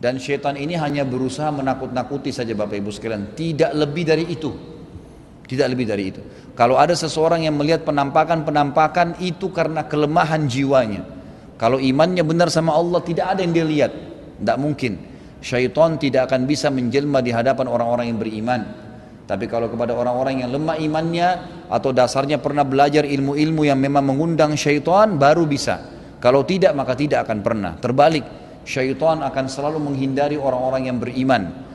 Dan syaitan ini hanya berusaha menakut-nakuti saja Bapak Ibu sekalian, tidak lebih dari itu. Tidak lebih dari itu. Kalau ada seseorang yang melihat penampakan-penampakan itu karena kelemahan jiwanya. Kalau imannya benar sama Allah, tidak ada yang dia lihat. Tidak mungkin. Syaitan tidak akan bisa menjelma di hadapan orang-orang yang beriman. Tapi kalau kepada orang-orang yang lemah imannya atau dasarnya pernah belajar ilmu-ilmu yang memang mengundang syaitan, baru bisa. Kalau tidak, maka tidak akan pernah. Terbalik, syaitan akan selalu menghindari orang-orang yang beriman.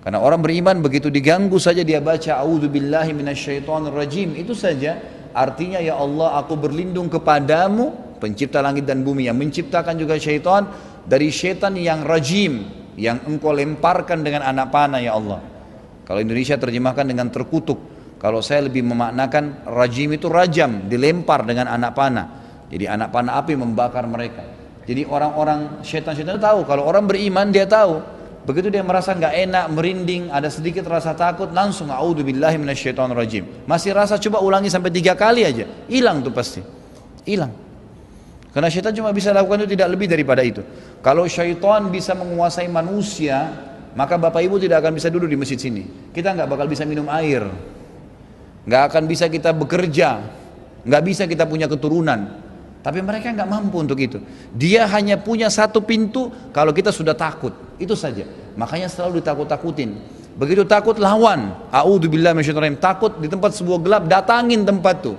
Karena orang beriman begitu diganggu saja dia baca a'udzubillahi minasyaitonirrajim, itu saja artinya ya Allah aku berlindung kepadamu pencipta langit dan bumi yang menciptakan juga syaitan dari syaitan yang rajim yang engkau lemparkan dengan anak panah ya Allah. Kalau Indonesia terjemahkan dengan terkutuk, kalau saya lebih memaknakan rajim itu rajam, dilempar dengan anak panah. Jadi anak panah api membakar mereka. Jadi orang-orang syaitan-syaitan tahu, kalau orang beriman dia tahu. Begitu dia merasa nggak enak, merinding, ada sedikit rasa takut, langsung a'udzubillahi minasyaitonirrajim. Masih rasa, coba ulangi sampai 3 kali aja, hilang tuh pasti, hilang. Karena syaitan cuma bisa lakukan itu, tidak lebih daripada itu. Kalau syaitan bisa menguasai manusia, maka Bapak Ibu tidak akan bisa duduk di masjid sini. Kita nggak bakal bisa minum air, nggak akan bisa kita bekerja, nggak bisa kita punya keturunan. Tapi mereka nggak mampu untuk itu. Dia hanya punya satu pintu kalau kita sudah takut, itu saja. Makanya selalu ditakut-takutin. Begitu takut lawan, a'udzubillahi minasyaitonirrajim. Takut di tempat sebuah gelap, datangin tempat tuh.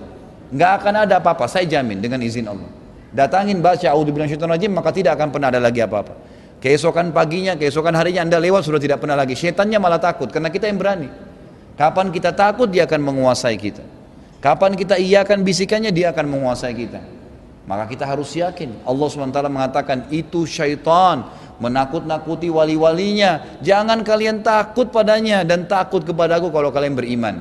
Nggak akan ada apa-apa, saya jamin dengan izin Allah. Datangin baca a'udzubillahi minasyaitonirrajim, maka tidak akan pernah ada lagi apa-apa. Keesokan paginya, keesokan harinya Anda lewat sudah tidak pernah lagi. Syaitannya malah takut karena kita yang berani. Kapan kita takut dia akan menguasai kita. Kapan kita iyakan bisikannya dia akan menguasai kita. Maka kita harus yakin Allah SWT mengatakan itu syaitan menakut-nakuti wali-walinya. Jangan kalian takut padanya dan takut kepadaku kalau kalian beriman.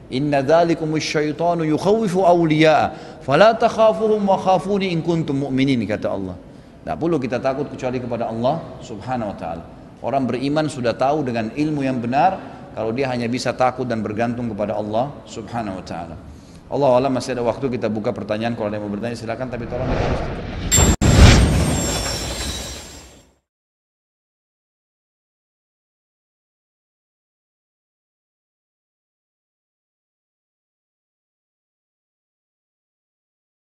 Inna dzalikumus syaitanu yukhawifu awliya'a fala takhafuhum wa khafuni in kuntum mu'minin, kata Allah. Tidak perlu kita takut kecuali kepada Allah Subhanahu wa ta'ala. Orang beriman sudah tahu dengan ilmu yang benar kalau dia hanya bisa takut dan bergantung kepada Allah Subhanahu wa ta'ala. Allah Allah, masih ada waktu, kita buka pertanyaan. Kalau ada yang mau bertanya silakan, tapi tolong kita harus